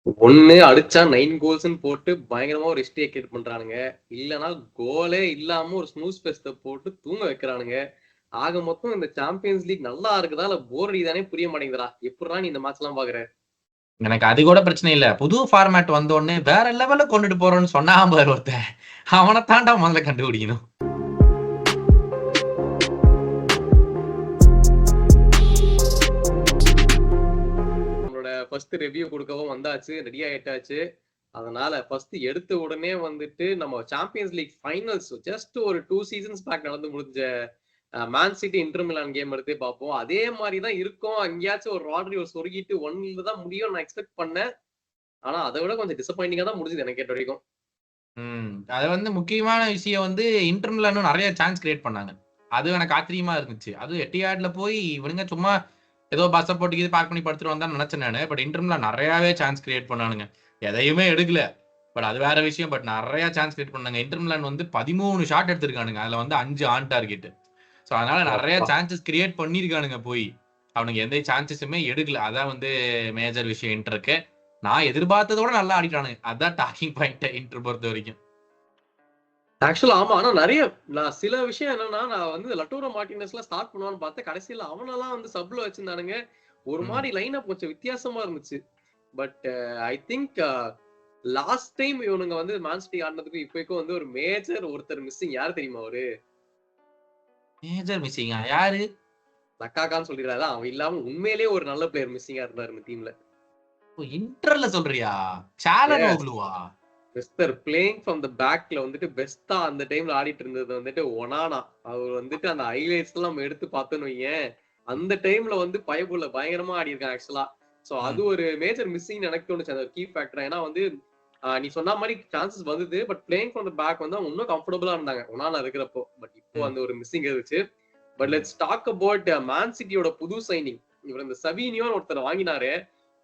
ஒன்னு அடிச்சா 9 கோல்ஸ்ன்னு போட்டு பயங்கரமா ஒரு ஹிஸ்டரியை கிரியேட் பண்றானுங்க. இல்லைன்னா கோலே இல்லாம ஒரு ஸ்னூஸ் ஃபெஸ்ட போட்டு தூங்க வைக்கிறானுங்க. ஆக மொத்தம் இந்த சாம்பியன்ஸ் லீக் நல்லா இருக்குதா இல்ல போர் அடிதானே புரிய மாட்டேங்குதுடா. எப்படிடா நீ இந்த மேட்ச் எல்லாம் பாக்குற? எனக்கு அது கூட பிரச்சனை இல்ல. புது ஃபார்மேட் வந்த உடனே வேற லெவல்ல கொண்டுட்டு போறோம்னு சொன்னா பாரு ஒருத்தன். அவனை தாண்டா முதல்ல கண்டுபிடிக்கணும். நம்மளோட ஃபர்ஸ்ட் ரிவ்யூ கொடுக்கவும் வந்தாச்சு, ரெடி ஆயிட்டாச்சு. அதனால ஃபர்ஸ்ட் எடுத்த உடனே வந்துட்டு நம்ம சாம்பியன்ஸ் லீக் ஃபைனல்ஸ் ஜஸ்ட் ஒரு 2 சீசன்ஸ் பேக் நடந்து முடிஞ்ச man city inter Milan game எடுத்து பார்ப்போம். அதே மாதிரி தான் இருக்கும். அங்கேயாச்சும் ஒரு ராட்ரி ஒரு சொருகிட்டு 1-ல தான் முடியும் நான் எக்ஸ்பெக்ட் பண்ணேன். ஆனா அதை விட கொஞ்சம் டிசப்பாயிண்டிங்கா தான் முடிஞ்சது எனக்கு கேட்ட வரைக்கும். அது வந்து முக்கியமான விஷயம் வந்து இன்டர் மிலானும் நிறைய சான்ஸ் கிரியேட் பண்ணாங்க. அது எனக்கு ஆச்சரியமா இருந்துச்சு. அது எட்டியாட்ல போய் இவனுங்க சும்மா ஏதோ பஸ்ஸை போட்டு பார்க் பண்ணி படுத்துட்டு வந்தா நினைச்சேன் நானு. பட் இன்டர் மிலான் நிறையவே சான்ஸ் கிரியேட் பண்ணானுங்க. எதையுமே எடுக்கல. பட் அது வேற விஷயம். பட் நிறைய சான்ஸ் கிரியேட் பண்ணாங்க. இன்டர் மிலான் வந்து 13 ஷாட் எடுத்திருக்கானுங்க. அதுல வந்து 5 ஆன் டார்கெட். ஸோ அதனால நிறைய சான்சஸ் கிரியேட் பண்ணிருக்கானுங்க. போய் அவனுக்கு எந்த சான்சஸுமே எடுக்கல. அதான் வந்து மேஜர் விஷயம் இருக்கு. நான் எதிர்பார்த்ததோட நல்லா ஆடிட்டானுங்க. அதான் டாக்கிங் பாயிண்ட் இன்டர் பொறுத்த வரைக்கும். ஆக்சுவலா ஆமா. ஆனா நிறைய நான் சில விஷயம் என்னன்னா நான் வந்து லட்டோரோ மார்டினஸ்ல ஸ்டார்ட் பண்ணுவான்னு பார்த்தேன். கடைசியில அவனெல்லாம் வந்து சப்ல வச்சிருந்தானுங்க. ஒரு மாதிரி லைன் அப் கொஞ்சம் வித்தியாசமா இருந்துச்சு. But I think last time இவனுங்க வந்து மேன் சிட்டி ஆடினதுக்கு இப்போக்கும் வந்து ஒரு மேஜர் ஒருத்தர் மிஸ்ஸிங். யாரு தெரியுமா அவரு? மேஜர் மிஸ்ஸிங்கா? யாரு? லக்காக்கான்னு சொல்லிடுறாரு. அவன் இல்லாம உண்மையிலேயே ஒரு நல்ல பிளேயர் மிஸ்ஸிங்கா இருந்தாரு இந்த டீம்ல. இன்டர்ல சொல்றியா? சாலனோக்லுவா? மிஸ்டர் பிளேயிங் ஃப்ரம் த பேக்ல வந்துட்டு பெஸ்டா அந்த டைம்ல ஆடிட்டு இருந்தது வந்துட்டு ஒனானா. அவர் வந்துட்டு அந்த ஹைலைட்ஸ் எல்லாம் நம்ம எடுத்து பார்த்தோன்னு வையேன், அந்த டைம்ல வந்து பயபுள்ள பயங்கரமா ஆடி இருக்கான் ஆக்சுவலா. சோ அது ஒரு மேஜர் மிஸ்ஸிங் எனக்கு தோணுச்சு அந்த கீ ஃபேக்டர். ஏன்னா வந்து நீ சொன்ன மாதிரி சான்சஸ் வந்தது. But playing from the back வந்து அவங்க இன்னும் கம்ஃபர்டபுளா இருந்தாங்க ஒனானா இருக்கிறப்போ. பட் இப்போ அந்த ஒரு மிஸ்ஸிங் இருந்துச்சு. But let's talk about Man சிட்டியோட புது சைனிங். இவர் இந்த சவீனியோன்னு ஒருத்தர் வாங்கினாரு.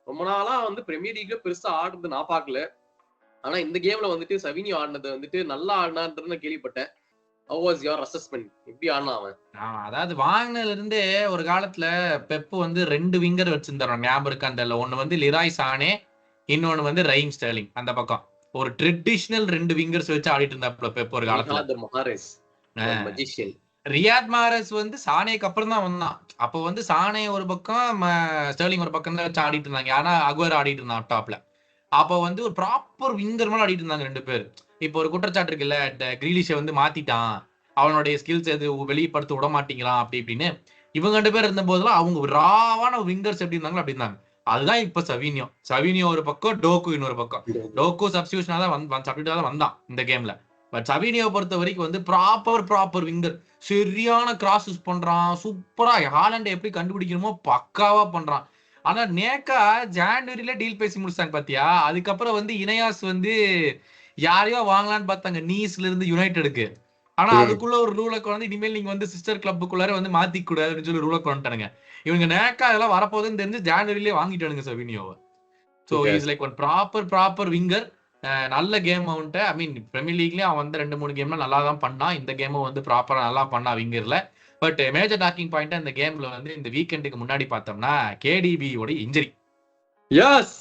ரொம்ப நாளா வந்து பிரீமியர் லீக்ல பெருசா ஆடுறது நான் பாக்கல. ஆனா இந்த கேம்ல வந்துட்டு சவினியோ ஆடினது வந்துட்டு நல்லா ஆடினான்றது நான் கேள்விப்பட்டேன். How was your assessment? எப்படி ஆடினா அவன்? அதாவது வாங்கினதுல இருந்தே ஒரு காலத்துல பெப்பு வந்து 2 விங்கர் வச்சிருந்தாரு. ஞாபகம் இருக்கு அந்த ஒண்ணு வந்து லிராய் சானே, இன்னொன்னு வந்து ரஹீம் ஸ்டெர்லிங். அந்த பக்கம் ஒரு ட்ரெடிஷனல் 2 விங்கர்ஸ் வச்சு ஆடிட்டு இருந்தாப்ல பெப் ஒரு காலத்துல. ரியாத் மாரஸ் வந்து சானேக்கு அப்புறம் தான் வந்தான். அப்ப வந்து சானே ஒரு பக்கம் ஸ்டெர்லிங் ஒரு பக்கம் தான் வச்சு ஆடிட்டு இருந்தாங்க. ஆனா அக்வர் ஆடிட்டு இருந்தான் டாப்ல. அப்ப வந்து ஒரு ப்ராப்பர் விங்கர் மாதிரி ஆடிட்டு இருந்தாங்க 2 பேர். இப்போ ஒரு குற்றச்சாட்டு இருக்குல்ல, கிரீலிஷை வந்து மாத்திட்டான், அவனுடைய ஸ்கில்ஸ் எது வெளிப்படுத்த விட மாட்டேங்கிறான் அப்படி இப்படின்னு. இவங்க 2 பேர் இருந்த போதெல்லாம் அவங்க ராவான விங்கர்ஸ் எப்படி இருந்தாங்களோ அப்படி இருந்தாங்க. அதுதான் இப்ப சவினியோ ஒரு பக்கம், டோக்கு இன்னொரு பக்கம். டோக்கு சப்ஸ்டியூஷனா தான் வந்தான் இந்த கேம்ல. பட் சவினியோ பொறுத்த வரைக்கும் வந்து ப்ராப்பர் விங்கர். சரியான கிராஸஸ் பண்றான். சூப்பரா ஹாலண்டை எப்படி கண்டுபிடிக்கணுமோ பக்காவா பண்றான். ஆனா நேக்கா ஜான்வரியில டீல் பேசி முடிச்சாங்க பாத்தியா? அதுக்கப்புறம் வந்து இனையாஸ் வந்து யாரையோ வாங்கலான்னு பார்த்தாங்க நீஸ்ல இருந்து யுனைடெடுக்கு. ஆனா அதுக்குள்ள ஒரு ரூலை கொண்டு இனிமேல் நீங்க வந்து சிஸ்டர் கிளப்புக்குள்ளார வந்து மாத்திக்க கூடாதுன்னு சொல்லி ரூலை கொண்டுட்டானுங்க. இவங்க நேக்கா அதெல்லாம் வரப்போகுதுன்னு தெரிஞ்சு ஜான்வரியிலே வாங்கிட்டானுங்க சவினியோவை. So is like one proper winger. நல்ல கேம் அவன்ட்ட. ஐ மீன் பிரீமியர் லீக்லயும் அவன் வந்து 2-3 கேம்ல நல்லா தான் பண்ணான். இந்த கேமும் வந்து ப்ராப்பரா நல்லா பண்ணா விங்கர்ல. பட் மேஜர் டாக்கிங் பாயிண்ட் இந்த கேம்ல வந்து இந்த வீக்கெண்டுக்கு முன்னாடி பார்த்தோம்னா கேடிபியோட இன்ஜரி. எஸ்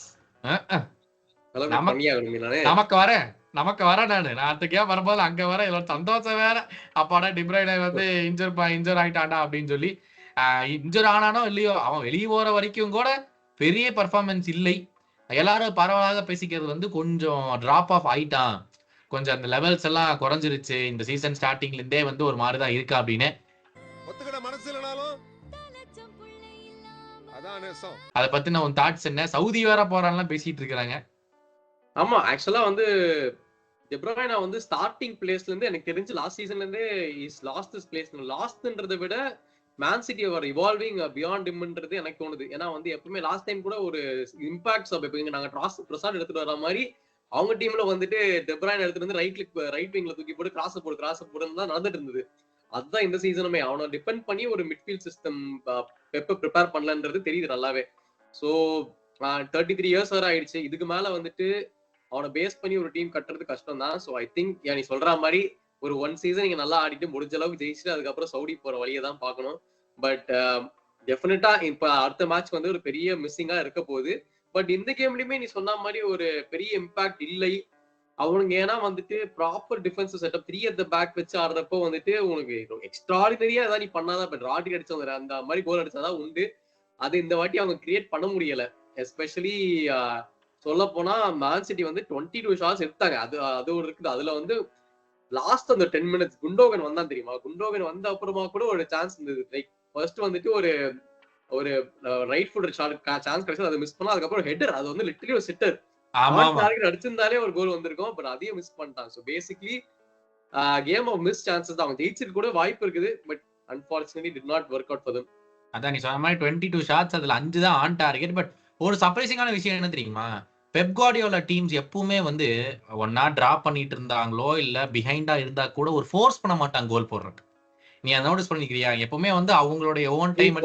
நமக்கு வர நான் அடுத்த கேம் வரும்போது அங்க வர இதோட சந்தோஷம் வேற. அப்பாடா டிப்ரைனை வந்து இன்ஜர் ஆயிட்டாண்டா அப்படின்னு சொல்லி. இன்ஜர் ஆனானோ இல்லையோ அவன் வெளியே போற வரைக்கும் கூட பெரிய பர்ஃபார்மன்ஸ் இல்லை. எல்லாரும் பரவலாக பேசிக்கிறது வந்து கொஞ்சம் டிராப் ஆஃப் ஆயிட்டான், கொஞ்சம் அந்த லெவல்ஸ் எல்லாம் குறைஞ்சிருச்சு, இந்த சீசன் ஸ்டார்டிங்ல இருந்தே வந்து ஒரு மாதிரிதான் இருக்கா அப்படின்னு. அத பத்தின உன் தாட்ஸ் என்ன? சவுதி வேற போறான்லாம் பேசிட்டு இருக்காங்க. ஆமா ஆக்சுவலா வந்து டெப்ராய்னா வந்து ஸ்டார்டிங் பிளேஸ்ல இருந்து எனக்கு தெரிஞ்சு லாஸ்ட் சீசன்ல இருந்தே இஸ் லாஸ்ட் திஸ் பிளேஸ். லாஸ்ட்ன்றதை விட மேன் சிட்டி அவர் இவால்விங் பியாண்ட் இம்ன்றது எனக்கு தோணுது. ஏன்னா வந்து எப்பவுமே லாஸ்ட் டைம் கூட ஒரு இம்பாக்ட் சப் இப்போ நாங்க பிரசாத் எடுத்துட்டு வர மாதிரி அவங்க டீம்ல வந்துட்டு டெப்ராய்னா எடுத்துட்டு வந்து ரைட் விங்ல தூக்கி போட்டு கிராஸ் போடுன்னு தான் நடந்துட்டு இருந்தது. அதுதான் இந்த சீசனுமே அவனை டிபெண்ட் பண்ணி ஒரு மிட்ஃபீல்ட் சிஸ்டம் பெப்ப ப்ரிப்பேர் பண்ணலன்றது தெரியுது நல்லாவே. ஸோ 33 இயர்ஸ் வரை ஆயிடுச்சு. இதுக்கு மேல வந்துட்டு அவனை பேஸ் பண்ணி ஒரு டீம் கட்டுறது கஷ்டம் தான். ஸோ ஐ திங்க் நீ சொல்ற மாதிரி ஒரு 1 சீசன் நீங்க நல்லா ஆடிட்டு முடிஞ்ச அளவுக்கு ஜெயிச்சுட்டு அதுக்கப்புறம் சவுடி போற வழியை தான் பார்க்கணும். பட் டெஃபினட்டா இப்ப அடுத்த மேட்ச் வந்து ஒரு பெரிய மிஸ்ஸிங்கா இருக்க போகுது. பட் இந்த கேம்லயுமே நீ சொன்ன மாதிரி ஒரு பெரிய இம்பாக்ட் இல்லை. அவனுங்க ஏன்னா வந்துட்டு proper defence setup 3 at the back வச்சு ஆடுறப்போ வந்துட்டு உனக்கு எக்ஸ்ட்ராடினரியா ஏதாவது நீ பண்ணாதான், பட் ராட்ரி அடிச்சவங்க அந்த மாதிரி கோல் அடிச்சாதான் உண்டு. அது இந்த வாட்டி அவங்க கிரியேட் பண்ண முடியல. எஸ்பெஷலி சொல்ல போனா மேன் சிட்டி வந்து 22 ஷாட்ஸ் எடுத்தாங்க. அது ஒரு இருக்குது. அதுல வந்து லாஸ்ட் அந்த 10 minutes குண்டோகன் வந்தான் தெரியுமா? குண்டோகன் வந்த அப்புறமா கூட ஒரு சான்ஸ் இருந்தது. லைக் ஃபர்ஸ்ட் வந்துட்டு ஒரு ஒரு ரைட் ஃபுட் ஷாட் சான்ஸ் கிடைச்சது, அதை மிஸ் பண்ணா. அதுக்கப்புறம் ஹெட்டர், அது வந்து லிட்டரலி ஒரு சிட்டர் டார்கெட் அடிச்சிருந்தாலே ஒரு கோல் வந்திருக்கும். பட் அதையும் மிஸ் பண்ணிட்டாங்க. So basically game of miss chances தான். அவங்க ஜெயிச்சிருக்க கூட வாய்ப்பு இருக்குது. But unfortunately did not work out for them. அதான் நீ சொன்ன மாதிரி 22 ஷாட்ஸ், அதுல 5 தான் ஆன் டார்கெட். பட் ஒரு சர்ப்ரைசிங்கான விஷயம் என்ன தெரியுமா? பெப் கார்டியோலா டீம்ஸ் எப்பவுமே வந்து ஒன்னா டிராப் பண்ணிட்டு இருந்தாங்களோ இல்ல பிஹைண்டா இருந்தா கூட ஒரு ஃபோர்ஸ் பண்ண மாட்டாங்க கோல் போடுறதுக்கு. நீ அதை நோட்டீஸ் பண்ணிக்கிறியா? எப்பவுமே வந்து அவங்களுடைய ஓன் டைம்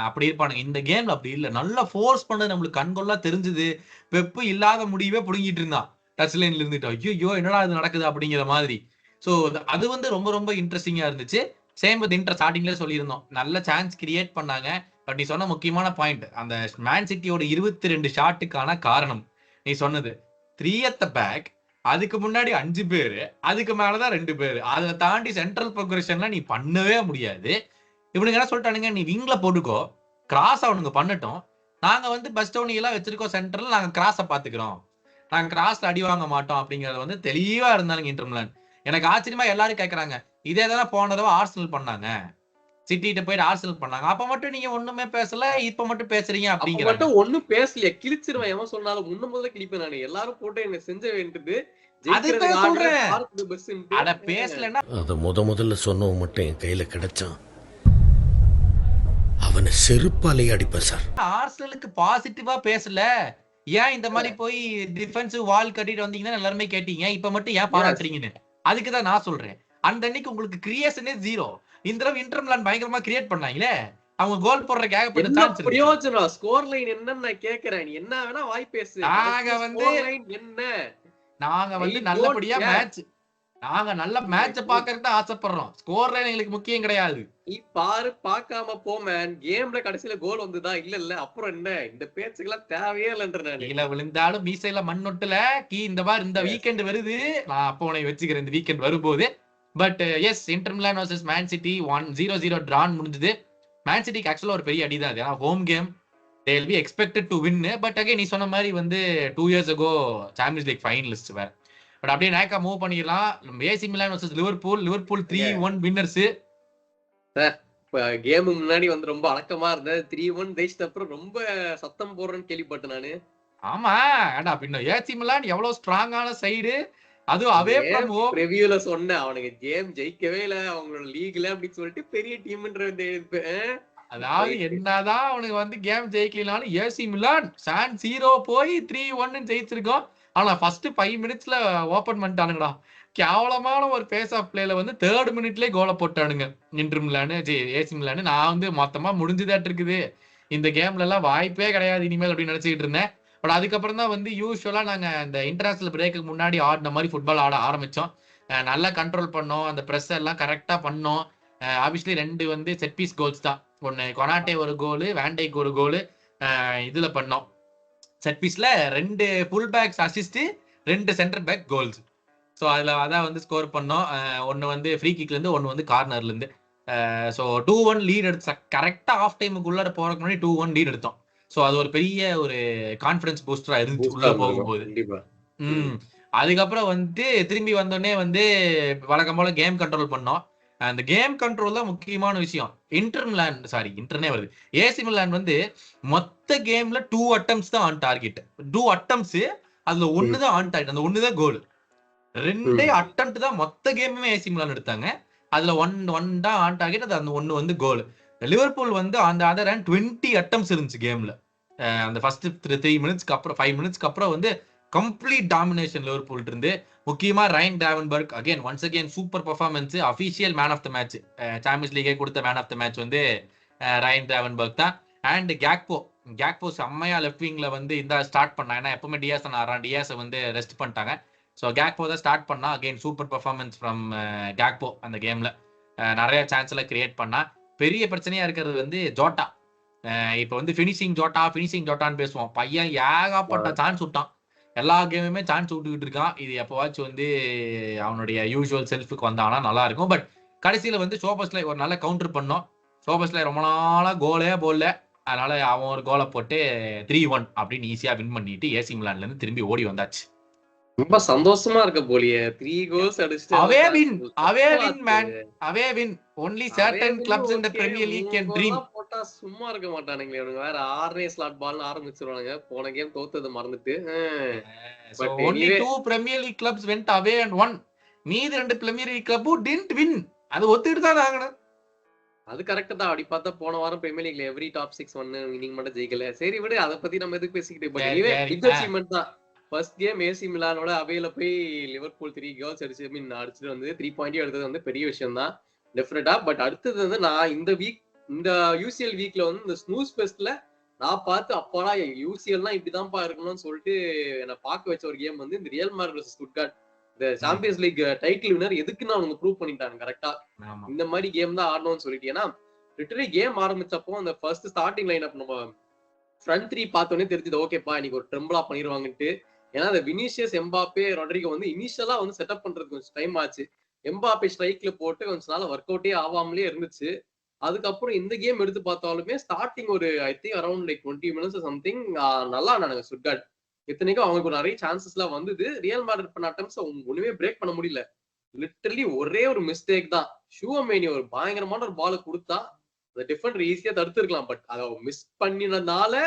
அப்படி இருப்பானுங்க. இந்த கேம்ல அப்படி இல்ல. நல்லா ஃபோர்ஸ் பண்ணது நம்மளுக்கு கண்கொள்ளா தெரிஞ்சது. பெப்பு இல்லாத முடிவே புடுங்கிட்டு இருந்தான் டச் லைன்ல இருந்துட்டு. ஐயோ என்னடா இது நடக்குது அப்படிங்கிற மாதிரி. சோ அது வந்து ரொம்ப ரொம்ப இன்ட்ரெஸ்டிங்கா இருந்துச்சு. சேம் வித் இன்டர் ஸ்டார்டிங்ல சொல்லியிருந்தோம், நல்ல சான்ஸ் கிரியேட் பண்ணாங்க. பட் நீ சொன்ன முக்கியமான பாயிண்ட், அந்த மேன் சிட்டியோட 22 ஷாட்டுக்கான காரணம் நீ சொன்னது 3 at the பேக், அதுக்கு முன்னாடி 5 பேரு, அதுக்கு மேலதான் 2 பேரு. அதை தாண்டி சென்ட்ரல் ப்ரொக்ரெஷன்ல நீ பண்ணவே முடியாது. இவனுங்க என்ன சொல்லிட்டானுங்க, நீ விங்ல போட்டுக்கோ, கிராஸ் அவனுங்க பண்ணட்டும், நாங்க வந்து பஸ்டோனி எல்லாம் வச்சிருக்கோம் சென்டர்ல, நாங்க கிராஸ பாத்துக்கிறோம், நாங்க கிராஸ்ல அடி வாங்க மாட்டோம் அப்படிங்கறது வந்து தெளிவா இருந்தானுங்க இன்டர் மிலான். எனக்கு ஆச்சரியமா எல்லாரும் கேக்குறாங்க, இதே தானே போன தடவை ஆர்சனல் பண்ணாங்க, சிட்டிட்ட போயிட்டு ஆர்சனல் பண்ணாங்க, அப்ப மட்டும் நீங்க ஒண்ணுமே பேசல, இப்ப மட்டும் பேசுறீங்க அப்படிங்கறாங்க. மட்டும் ஒண்ணும் பேசலையே, கிழிச்சிருவேன். எவன் சொன்னாலும் முன்ன முதல்ல கிழிப்பேன் நானு. எல்லாரும் போட்டு என்ன செஞ்ச வேண்டியது அதுதான் சொல்றேன். அட பேசலன்னா அத முதல்ல சொன்னவன் மட்டும் என் கையில கிடைச்சான், அவனை செருப்பாலே அடிப்பேன் சார். ஆர்சனலுக்கு பாசிட்டிவா பேசல, ஏன் இந்த மாதிரி போய் டிஃபென்சிவ் வால் கட்டிட்டு வந்தீங்கன்னா எல்லாருமே கேட்டீங்க, இப்ப மட்டும் ஏன் பாராட்டுறீங்கன்னு. அதுக்குதான் நான் சொல்றேன், அந்த அன்னைக்கு உங்களுக்கு கிரியேஷனே ஜீரோ. இந்த தடவை இன்டர் மிலான் பயங்கரமா கிரியேட் பண்ணாங்களே, அவங்க கோல் போடுறதுக்கு ஏகப்பட்ட சான்ஸ் இருக்கு. பிரயோஜனம் ஸ்கோர் லைன் என்னன்னு நான் கேக்குறேன். நீ என்ன வேணா வாய் பேசு. நாங்க வந்து நல்லபடியா மேட்ச், நாங்க நல்ல மேட்ச பாக்கறதுக்கு தான் ஆசைப்படுறோம். ஸ்கோர் லைன் எங்களுக்கு முக்கியம் கிடையாது. நீ பாரு, பார்க்காம போ மேன். கேம்ல கடைசில கோல் வந்ததா இல்ல அப்புறம் என்ன, இந்த பேச்சுக்கெல்லாம் தேவையே இல்லன்ற. நான் கீழ விழுந்தாலும் மீசையில மண் ஒட்டல இந்த மாதிரி இந்த வீக்கெண்ட் வருது, நான் அப்போ உன்னை வச்சுக்கிறேன் இந்த வீக்கெண்ட் வரும்போது. But yes, Inter Milan versus Man City 1-0 drawn முடிஞ்சது. மேன் சிட்டிக்கு ஆக்சுவலா ஒரு பெரிய அடிதான் அது. Home game, they will be expected to win. But again நீ சொன்ன மாதிரி வந்து 2 years ago Champions League finalist வேற. பட் அப்படியே நேக்கா மூவ் பண்ணிடலாம். AC Milan versus Liverpool 3-1 winners. Game முன்னாடி வந்து ரொம்ப அடக்கமா இருந்தது. 3-1 ஜெயிச்ச அப்புறம் ரொம்ப சத்தம் போடுறேன்னு கேள்விப்பட்டேன் நானு. ஆமா, ஏடா பின்ன ஏசி மிலான் எவ்வளவு ஸ்ட்ராங்கான சைடு, அதுவும் அவே ஃப்ரம் ஹோம். ரிவ்யூல சொன்னேன், அவனுக்கு கேம் ஜெயிக்கவே இல்ல அவங்களோட லீக்ல அப்படின்னு சொல்லிட்டு பெரிய டீம்ன்ற. அதாவது என்னதான் அவனுக்கு வந்து கேம் ஜெயிக்கலாலும் ஏசி மிலான் சான் சீரோ போய் 3-1 ஜெயிச்சிருக்கோம். ஆனா ஃபர்ஸ்ட் 5 மினிட்ஸ்ல ஓபன் பண்ணிட்டானுங்கடா. கேவலமான ஒரு பேஸ் ஆஃப் பிளேல வந்து 3rd மினிட்லயே கோலை போட்டானுங்க இன்டர் மிலான், ஏசி மிலான். நான் வந்து மொத்தமா முடிஞ்சுதாட்டு இருக்குது இந்த கேம்ல எல்லாம், வாய்ப்பே கிடையாது இனிமேல் அப்படின்னு நினைச்சுக்கிட்டு இருந்தேன். பட் அதுக்கப்புறம் தான் வந்து யூஸ்வலா நாங்க இந்த இன்டர்நேஷனல் பிரேக்கு முன்னாடி ஆடின மாதிரி ஃபுட்பால் ஆட ஆரம்பிச்சோம். நல்லா கண்ட்ரோல் பண்ணோம், அந்த பிரஸ் எல்லாம் கரெக்டா பண்ணோம். ஆப்வியஸ்லி 2 வந்து செட் பீஸ் கோல்ஸ் தான். ஒன்னு கொனாட்டே ஒரு கோலு, வேண்டைக்கு ஒரு கோலு இதுல பண்ணோம். செட் பீஸ்ல 2 full backs assist, 2 centre back goals. So அதுல அதான் வந்து ஸ்கோர் பண்ணோம். ஒன்னு வந்து ஃப்ரீ கிக்ல இருந்து, ஒன்னு வந்து கார்னர்ல இருந்து. ஸோ 2-1 லீட் எடுத்து கரெக்டா ஆஃப் டைமுக்குள்ள போறதுக்கு முன்னாடி 2-1 லீட் எடுத்தோம். ஸோ அது ஒரு பெரிய ஒரு கான்ஃபிடன்ஸ் பூஸ்டரா இருந்துச்சு உள்ள போகும்போது. அதுக்கப்புறம் வந்து திரும்பி வந்தோடனே வந்து வழக்கம் போல கேம் கண்ட்ரோல் பண்ணோம். அந்த கேம் கண்ட்ரோல் தான் முக்கியமான விஷயம். இன்டர்னே வருது. ஏசி மிலான் வந்து மொத்த கேம்ல 2 attempts தான் ஆன் டார்கெட். 2 attempts, அதுல 1 தான் ஆன் டார்கெட், அந்த 1 தான் கோல். 2 attempt தான் மொத்த கேமுமே ஏசி மிலான் எடுத்தாங்க. அதுல 1 தான் ஆன் டார்கெட், அது அந்த 1 வந்து கோல். லிவர்பூல் வந்து அந்த அதர் 20 attempts இருந்துச்சு கேம்ல. அந்த ஃபர்ஸ்ட் 3 மினிட்ஸ்க்கு அப்புறம் 5 மினிட்ஸ்க்கு அப்புறம் வந்து கம்ப்ளீட் டாமினேஷன் லிவர்பூல் இருந்து. முக்கியமா Ryan Gravenberch once again super performance. Official man of the match, champions லீகே கொடுத்த மேன் ஆஃப் த மேட்ச் வந்து ரைன் டேவன்பர்க் தான். அண்ட் கேக்போ செம்மையா லெஃப்ட் விங்ல வந்து இந்த ஸ்டார்ட் பண்ணா. ஏன்னா எப்பவுமே டியாஸ் ஆடுறான், டியாஸை வந்து ரெஸ்ட் பண்ணிட்டாங்க. ஸோ கேக்போ தான் ஸ்டார்ட் பண்ணா. Again super performance from கேக்போ. அந்த கேம்ல நிறைய சான்ஸ் எல்லாம் கிரியேட் பண்ணா. பெரிய பிரச்சனையா இருக்கிறது வந்து இப்ப வந்து பினிஷிங் ஜோட்டான்னு பேசுவோம். பையன் ஏகப்பட்ட சான்ஸ் விட்டான். எல்லா கேமுமே சான்ஸ் விட்டுக்கிட்டு இருக்கான். இது எப்பவாச்சும் வந்து அவனுடைய யூசுவல் செல்ஃபுக்கு வந்தானா நல்லா இருக்கும். பட் கடைசியில வந்து சோபஸ்ல ஒரு நல்ல கவுண்டர் பண்ணோம். சோபஸ்ல ரொம்ப நாளா கோலே போடல. அதனால அவன் ஒரு கோலை போட்டு 3-1 அப்படின்னு ஈஸியா வின் பண்ணிட்டு ஏசி மிலான்ல இருந்து திரும்பி ஓடி வந்தாச்சு. ரொம்ப சந்தோஷமா இருக்க போலியே. 3 கோல்ஸ் அடிச்சுட்டு Away win man. Away win. Only certain clubs in the Premier League can dream. போட்டா சும்மா இருக்க மாட்டானுங்களே. இவனுங்க வேற 6 ஸ்லாட் பால்னு ஆரம்பிச்சிருவானுங்க. போன கேம் தோத்தது மறந்துட்டு. So only 2 Premier League clubs went away and won. மீதி 2 Premier League club didn't win. அது ஒத்துக்கிட்டு தான் ஆகணும். அது கரெக்ட் தான். அப்படி பார்த்தா போன வாரம் பிரீமியர் லீக்ல எவ்ரி டாப் 6 ஒன்னு இன்னிங் மட்டும் ஜெயிக்கல. சரி விடு, அதை பத்தி நம்ம எதுக்கு பேசிக்கிட்டு. பட் இதுவே பிக் அச்சீவ்மென்ட் தான். ஃபர்ஸ்ட் கேம் ஏசி மிலானோட அவேல போய் லிவர்பூல் 3 கோல்ஸ் அடிச்சுட்டு வந்து 3 பாயிண்ட் எடுத்தது வந்து பெரிய விஷயம் தான் டெஃபினட்டா. பட் அடுத்தது வந்து நான் இந்த யூசிஎல் வீக்ல வந்து இந்த ஸ்னூஸ் ஃபெஸ்ட்ல நான் பார்த்து அப்பாடா யூசிஎல்னா இப்படிதான்ப்பா இருக்கணும்னு சொல்லிட்டு என்ன பார்க்க வச்ச ஒரு கேம் வந்து இந்த ரியல் மேட்ரிட் வெர்சஸ் ஸ்டுட்கார்ட். இந்த சாம்பியன்ஸ் லீக் டைட்டில் வினர் எதுக்குன்னு அவங்க ப்ரூவ் பண்ணிட்டாங்க கரெக்டா. இந்த மாதிரி கேம் தான் ஆடணும்னு சொல்லிட்டு. ஏன்னா லிட்டரலி கேம் ஆரம்பிச்சப்போ அந்த ஃபர்ஸ்ட் ஸ்டார்டிங் லைன் அப் நம்ம ஃப்ரண்ட் 3 பார்த்தோன்னே தெரிஞ்சது ஓகேப்பா இன்னைக்கு ஒரு ட்ரெம்பிளா பண்ணிடுவாங்கன்ட்டு. ஏன்னா அந்த வினிஷியஸ், எம்பாப்பே, ரொட்ரிகோ வந்து இனிஷியலா வந்து செட்டப் பண்றதுக்கு கொஞ்சம் டைம் ஆச்சு. எம்பாப்பே ஸ்ட்ரைக்ல போட்டு கொஞ்ச நாள் ஒர்க் அவுட்டே ஆகாமலே இருந்துச்சு. அதுக்கப்புறம் இந்த கேம் எடுத்து பார்த்தாலுமே ஸ்டார்டிங் ஒரு I think around like 20 minutes something நல்லா ஆனாங்க ஸ்டுட்கார்ட். இத்தனைக்கும் அவங்களுக்கு நிறைய சான்சஸ் எல்லாம் வந்தது. ரியல் மேட்ரிட் பண்ண அட்டம்ஸ் ஒண்ணுமே பிரேக் பண்ண முடியல. லிட்டரலி ஒரே ஒரு மிஸ்டேக் தான். ஷூமேனி ஒரு பயங்கரமான ஒரு பால் கொடுத்தா அந்த டிஃபெண்டர் ஈஸியா தடுத்துருக்கலாம். பட் அதை மிஸ் பண்ணினதுனால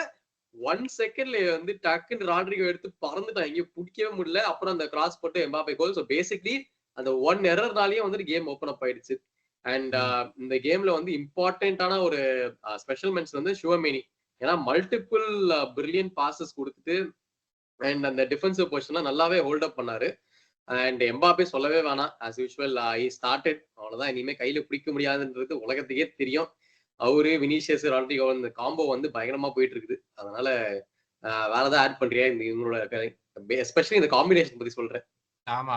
1 செகண்ட்ல வந்து டக்குன்னு ராட்ரிகோ எடுத்து பறந்துட்டான். எங்கேயும் பிடிக்கவே முடியல. அப்புறம் அந்த கிராஸ் போட்டு எம்பாப்பே கோல். ஸோ பேசிக்லி அந்த 1 எரர்னாலேயே வந்துட்டு கேம் ஓப்பன் அப் ஆயிடுச்சு. அண்ட் இந்த கேம்ல வந்து இம்பார்ட்டன்டான ஒரு ஸ்பெஷல் மென்ஷன் வந்து ஷூமேனி. ஏன்னா மல்டிபிள் பிரில்லியன்ட் பாசஸ் கொடுத்துட்டு அண்ட் அந்த டிஃபென்சிவ் பொசிஷன்லாம் நல்லாவே ஹோல்ட் அப் பண்ணாரு. அண்ட் எம்பாப்பே சொல்லவே வேணாம். As usual started. அவ்வளவுதான், இனிமே கையில பிடிக்க முடியாதுன்றது உலகத்துக்கே தெரியும். அவரு வினிஷியஸ், ராட்ரிகோ இந்த காம்போ வந்து பயங்கரமா போயிட்டு இருக்குது. அதனால வேற ஏதாவது ஆட் பண்றியா இவங்களோட எஸ்பெஷலி இந்த காம்பினேஷன் பத்தி சொல்றேன். ஆமா,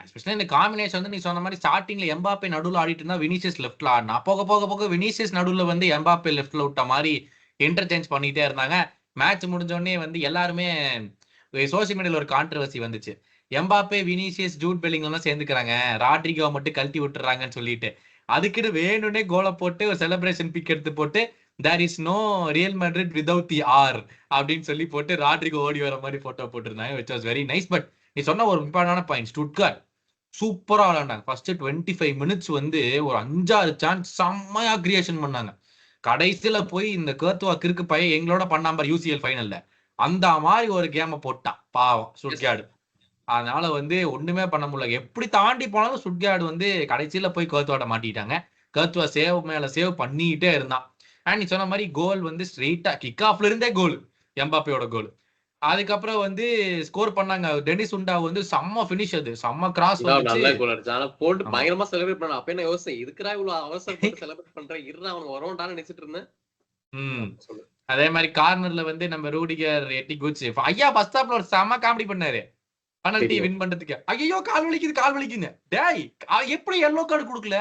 எஸ்பெஷலி இந்த காம்பினேஷன் வந்து நீ சொன்ன மாதிரி ஸ்டார்டிங்ல எம்பாப்பே நடுவுல ஆடிட்டு இருந்தா வினிஷியஸ் லெஃப்ட்ல ஆடினா, போக போக போக வினிஷியஸ் நடுவுல வந்து எம்பாப்பே லெஃப்ட்ல விட்ட மாதிரி இன்டர்சேஞ்ச் பண்ணிட்டே இருந்தாங்க. மேட்ச் முடிஞ்ச உடனே வந்து எல்லாருமே சோசியல் மீடியால ஒரு கான்ட்ரவர்சி வந்துச்சு. எம்பாப்பே, வினிஷியஸ், ஜூட் பெல்லிங்லாம் சேர்ந்துக்கிறாங்க, ராட்ரிகோ மட்டும் கழட்டி விட்டுறாங்கன்னு சொல்லிட்டு. அதுக்குன்னு வேணும்னே கோலை போட்டு ஒரு செலிப்ரேஷன் பிக் எடுத்து போட்டு there is no Real Madrid without the R அப்படின்னு சொல்லி போட்டு ராட்ரிகோ ஓடி வர மாதிரி போட்டோ போட்டிருந்தாங்க. Which was very nice. But நீ சொன்ன ஒரு இம்பார்ட்டன்டான பாயிண்ட், ஸ்டுட்கார்ட் சூப்பரா விளையாண்டாங்க. ஃபர்ஸ்ட் 25 மினிட்ஸ் வந்து ஒரு 5-6 சான்ஸ் செம்மையா கிரியேஷன் பண்ணாங்க. கடைசியில போய் இந்த கேர்த்துவா கிறுக்கு பையன் எங்களோட பண்ணாம யூசிஎல் ஃபைனல்ல அந்த மாதிரி ஒரு கேமை போட்டான் பாவம் ஸ்டுட்கார்ட். அதனால வந்து ஒண்ணுமே பண்ண முடியல. எப்படி தாண்டி போனாலும் ஸ்டுட்கார்ட் வந்து கடைசியில போய் கேர்த்துவாட மாட்டிட்டாங்க. கேர்த்துவா சேவ் மேல சேவ் பண்ணிட்டே இருந்தான். அண்ட் நீ சொன்ன மாதிரி கோல் வந்து ஸ்ட்ரெயிட்டா கிக் ஆஃப்ல இருந்தே கோல், எம்பாப்பேயோட கோல். அதுக்கப்புறம் வந்து ஸ்கோர் பண்ணாங்க. டெனிஸ் உண்டா வந்து செம்ம ஃபினிஷ், அது செம்ம கிராஸ் போட்டு பயங்கரமா செலிப்ரேட் பண்ண. அப்ப என்ன யோசனை, இதுக்குறா இவ்வளவு அவசரப்பட்டு செலிப்ரேட் பண்றேன், இருறா அவன் வருவான்டான்னு நினைச்சிட்டு இருந்தேன். அதே மாதிரி கார்னர்ல வந்து நம்ம ரூடிகர் எட்டி குச்சி ஐயா ஃபர்ஸ்ட் ஹாஃப்ல ஒரு செம்ம காமெடி பண்ணாரு. பெனல்டி வின் பண்றதுக்கு ஐயோ கால் வலிக்குங்க. டேய் எப்படி எல்லோ கார்டு கொடுக்கல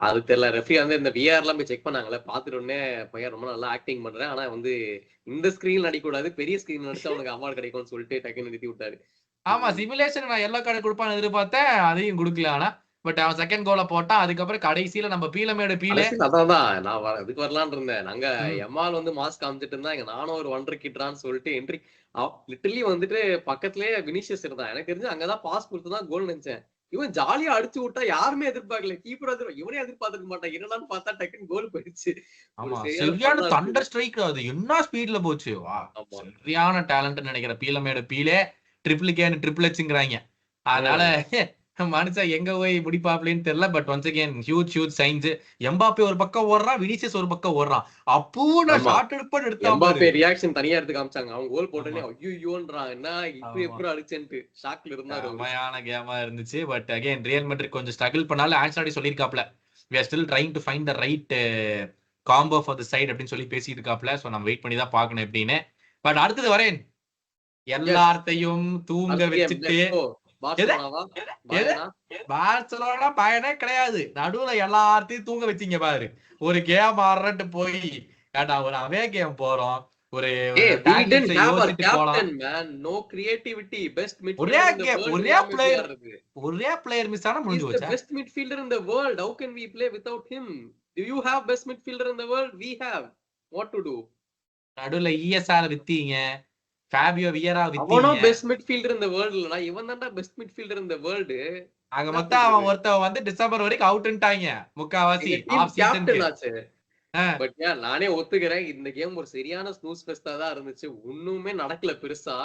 அது தெரியல. ரெஃப்ரி வந்து இந்த விஆர் எல்லாம் போய் செக் பண்ணாங்கல்ல, பாத்துட்டு உடனே பையன் ரொம்ப நல்லா ஆக்டிங் பண்றேன், ஆனா வந்து இந்த ஸ்கிரீன் நடிக்க கூடாது, பெரிய ஸ்கிரீன் நடிச்சா அவனுக்கு அவார்டு கிடைக்கும்னு சொல்லிட்டு டக்குன்னு நிறுத்தி விட்டாரு. ஆமா, சிமுலேஷன் நான் எல்லோ கார்டு கொடுப்பான்னு எதிர்பார்த்தேன், அதையும் கொடுக்கல. ஆனா பட் அவன் செகண்ட் கோலை போட்டான். அதுக்கப்புறம் கடைசியில நம்ம பீலமேடு அதான் நான் அதுக்கு வரலான்னு இருந்தேன். நாங்க எம்மால் வந்து மாஸ்க் காமிச்சிட்டு இருந்தா எங்க நானும் ஒரு ஒன்றரை கிட்டான்னு சொல்லிட்டு என்ட்ரி லிட்டரலி வந்துட்டு பக்கத்துலயே வினிஷியஸ் இருந்தான். எனக்கு தெரிஞ்சு அங்கதான் பாஸ் கொடுத்துதான் கோல் நினைச்சேன். இவன் ஜாலியா அடிச்சு விட்டா யாருமே எதிர்பார்க்கல. கீப்பர் இவனே எதிர்பார்த்துக்க மாட்டான். என்னடான்னு பார்த்தா டக்குன்னு கோல் போயிடுச்சு. சரியான தண்டர் ஸ்ட்ரைக். அது என்ன ஸ்பீட்ல போச்சு. சரியான டேலண்ட் நினைக்கிறேன். பீலமேடு பீலே ட்ரிபிள் எச்ங்கிறாங்க. அதனால மனுஷன் எங்க போய் முடிப்பாப்லன்னு தெரியல. But once again huge signs. Mbappe ஒரு பக்கம் ஓடுறான், வினிஷியஸ் ஒரு பக்கம் ஓடுறான். அப்போ நான் ஷாட் எடுத்து எம்பாப்பே ரியாக்ஷன் தனியா எடுத்து காமிச்சாங்க. அவங்க கோல் போட்டனே ஐயோன்றான், என்ன இப்படி எப்படி அடிச்சேன்ட்டு ஷாக்ல இருந்தாரு. உண்மையான கேமா இருந்துச்சு. பட் அகைன் ரியல் மேட்ரிட் கொஞ்சம் ஸ்ட்ரகிள் பண்ணாலும் ஆன்சலாடி சொல்லியிருக்காப்ல we are still trying to find the right combo for the side அப்படின்னு சொல்லி பேசிட்டு இருக்காப்ல. சோ நம்ம வெயிட் பண்ணி தான் பார்க்கணும் எப்படின்னு. பட் அடுத்தது வரேன் எல்லாத்தையும் தூங்க வச்சுட்டு பார்சலோனா பயனே கிடையாது. நடுவுல எல்லாத்தையும் தூங்க வச்சீங்க பாரு. ஒரு கேம் ஆடுறட்டு போய் ஏன்டா ஒரு அவே கேம் போறோம், ஒரு Hey, we didn't டாக்டிக்ஸை have our யோசிச்சுட்டு போலாம். captain, man. No creativity. Best ஒரே midfielder in the game, world ஒரே இல்லாம எப்படி பிளேயர் ஆடுறது? ஒரே பிளேயர் மிஸ் ஆனா He's முடிஞ்சு the போச்சா? best midfielder in the world. How can we play without him? Do you have best midfielder in the world? We have. What to do? நடுவுல ESR வித்தீங்க, Fabio வியரா அவனும் வித்தீங்க. Best midfielder இந்த world இல்லனா இவன் தான்டா best midfielder இந்த world. ஆக என்ன மொத்தம் அவன் பண்றது? ஒருத்தன் வந்து டிசம்பர் வரைக்கும் அவுட்ன்ட்டாங்க முக்காவாசி எங்க டீம் ஆஃப் சீசனுக்கு. கேப்டன் ஆச்சு. பட் ஏன் நானே ஒத்துக்கிறேன், இந்த கேம் ஒரு சரியான ஸ்னூஸ் ஃபெஸ்டா தான் இருந்துச்சு. ஒண்ணுமே நடக்கல பெருசா.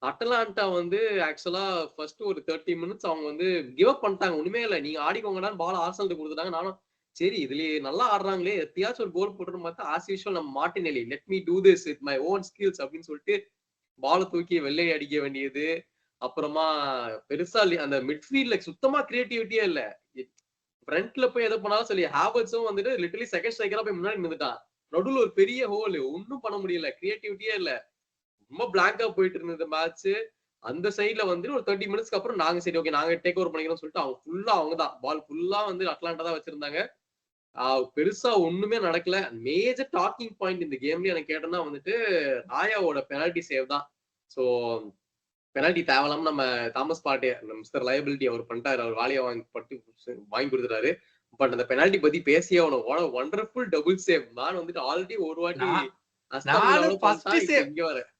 அட்டலாண்டா வந்து ஆக்சுவலா ஃபர்ஸ்ட் ஒரு 30 மினிட்ஸ் அவங்க வந்து கிவ் அப் பண்ணிட்டாங்க. ஒண்ணுமே இல்ல, நீங்க ஆடிக்கோங்கடான்னு பால் ஆர்சனலுக்கு கொடுத்துட்டாங்க. நானும் சரி இதுலயே நல்லா ஆடுறாங்களே, எப்பயாச்சும் ஒரு கோல் போட்டுன்னு பார்த்தா ஆஸ் யூஷுவல் நம்ம Martinelli let me do this with my own skills அப்படின்னு சொல்லிட்டு பால தூக்கி வெள்ளை அடிக்க வேண்டியது. அப்புறமா பெருசா அந்த மிட்ஃபீல்ட்ல சுத்தமா கிரியேட்டிவிட்டியே இல்ல. ஃப்ரண்ட்ல போய் எதை பண்ணாலும் சொல்லி ஹாவர்ட்ஸும் வந்துட்டு லிட்டரலி செகண்ட் ஸ்ட்ரைக்கரா போய் முன்னாடி நின்னுட்டான். நடுவுல ஒரு பெரிய ஹோல், ஒன்னும் பண்ண முடியல, கிரியேட்டிவிட்டியே இல்ல. ரொம்ப பிளாங்கா போயிட்டு இருந்தது மேட்ச். அந்த சைட்ல வந்து ஒரு 30 மினிட்ஸ்க்கு அப்புறம் நாங்க சரி ஓகே நாங்க டேக் ஓவர் பண்ணிக்கிறோம்னு சொல்லிட்டு அவங்க ஃபுல்லா அவங்க தான் பால் ஃபுல்லா வந்து அட்லாண்டா தான் வச்சிருந்தாங்க. பெருசா ஒண்ணுமே நடக்கல. மேஜர் டாக்கிங் பாயிண்ட் இந்த கேம்ல எனக்கு கேட்டோம்னா வந்துட்டு ராயாவோட பெனால்டி சேவ் தான். சோ பெனால்டி தேவலாம நம்ம தாமஸ் பார்ட்டி மிஸ்டர் லயபிலிட்டி அவர் பண்ணிட்டாரு, அவர் வாலியா வாங்கி கொடுத்துட்டாரு. பட் அந்த பெனால்டி பத்தி பேசியே அவனும் வண்டர்ஃபுல் டபுள் சேவ். நான் வந்துட்டு ஆல்ரெடி ஒரு வாட்டி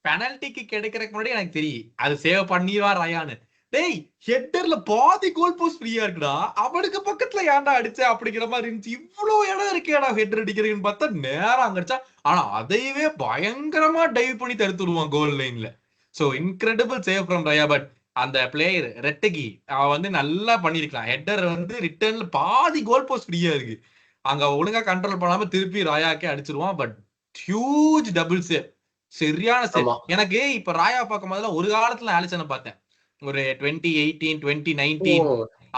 பெனல்டிக்கு கிடைக்கிறதுக்கு முன்னாடி எனக்கு தெரியும் அது சேவ் பண்ணிடுவா ரயான்னு. டேய் ஹெட்டர்ல பாதி கோல் போஸ்ட் ஃப்ரீயா இருக்குடா, அவனுக்கு பக்கத்துல ஏன்டா அடிச்ச அப்படிங்கிற மாதிரி இருந்துச்சு. இவ்வளவு இடம் இருக்கேடா ஹெட்டர் அடிக்கிறதுன்னு பார்த்தா நேரம் அங்க அடிச்சா, ஆனா அதையவே பயங்கரமா டைவ் பண்ணி தடுத்துடுவான் கோல் லைன்ல. So incredible save from Raya. But அந்த பிளேயர் ரெட்டகி அவன் வந்து நல்லா பண்ணிருக்கலாம். ஹெட்டர் வந்து ரிட்டர்ன்ல பாதி கோல் போஸ்ட் ஃப்ரீயா இருக்கு, அங்க ஒழுங்கா கண்ட்ரோல் பண்ணாம திருப்பி ராயாக்கே அடிச்சிருவான். பட் ஹியூஜ் டபுள் சேவ், சரியான சேவ். எனக்கு இப்ப ராயா பார்க்கும் போதுல ஒரு காலத்துல ஆலிசனை பார்த்தேன், ஒரு 2018 2019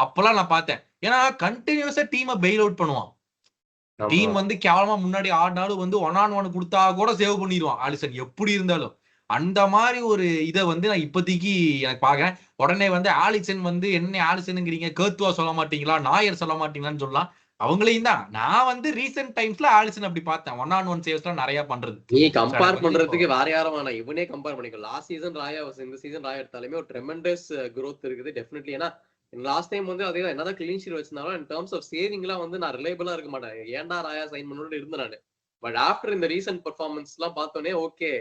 அப்பெல்லாம் நான் பார்த்தேன். ஏன்னா கண்டினியூஸா டீமை பெயில் அவுட் பண்ணுவான். டீம் வந்து கேவலமா முன்னாடி ஆடினாலும் வந்து 1-on-1 கொடுத்தா கூட சேவ் பண்ணிடுவான் ஆலிசன் எப்படி இருந்தாலும். அந்த மாதிரி ஒரு இதை வந்து நான் இப்போதைக்கு எனக்கு பாக்குறேன். உடனே வந்து ஆலிசன் வந்து என்ன ஆலிசனுங்கிறீங்க, கேத்துவா சொல்ல மாட்டீங்களா, நாயர் சொல்ல மாட்டீங்களான்னு சொல்லலாம். அவங்களையும் தான் நான் வந்து ரீசென்ட் டைம்ஸ்ல ஆலிசன் அப்படி பார்த்தேன், 1-on-1 சேவ்ஸ்லாம் நிறைய பண்றது. நீ கம்பேர் பண்றதுக்கு வேற யாரும் வேணாம், இவனே கம்பேர் பண்ணிக்கோ. லாஸ்ட் சீசன் ராயா இந்த சீசன் ராயா எடுத்தாலுமே ஒரு ட்ரெமெண்டஸ் growth இருக்குது டெஃபினெட்லி. ஏன்னா லாஸ்ட் டைம் வந்து அதே என்னதான் கிளீன் ஷீட் வச்சிருந்தாலும் இன் டர்ம்ஸ் ஆஃப் சேவிங்லாம் வந்து நான் ரிலையபிளா இருக்க மாட்டேன். ஏன்டா ராயா சைன் பண்ணணும்னு இருந்தேன் நான். பட் ஆஃப்டர் இந்த ரீசென்ட் பெர்ஃபார்மன்ஸ் எல்லாம் பார்த்தோன்னே ஓகே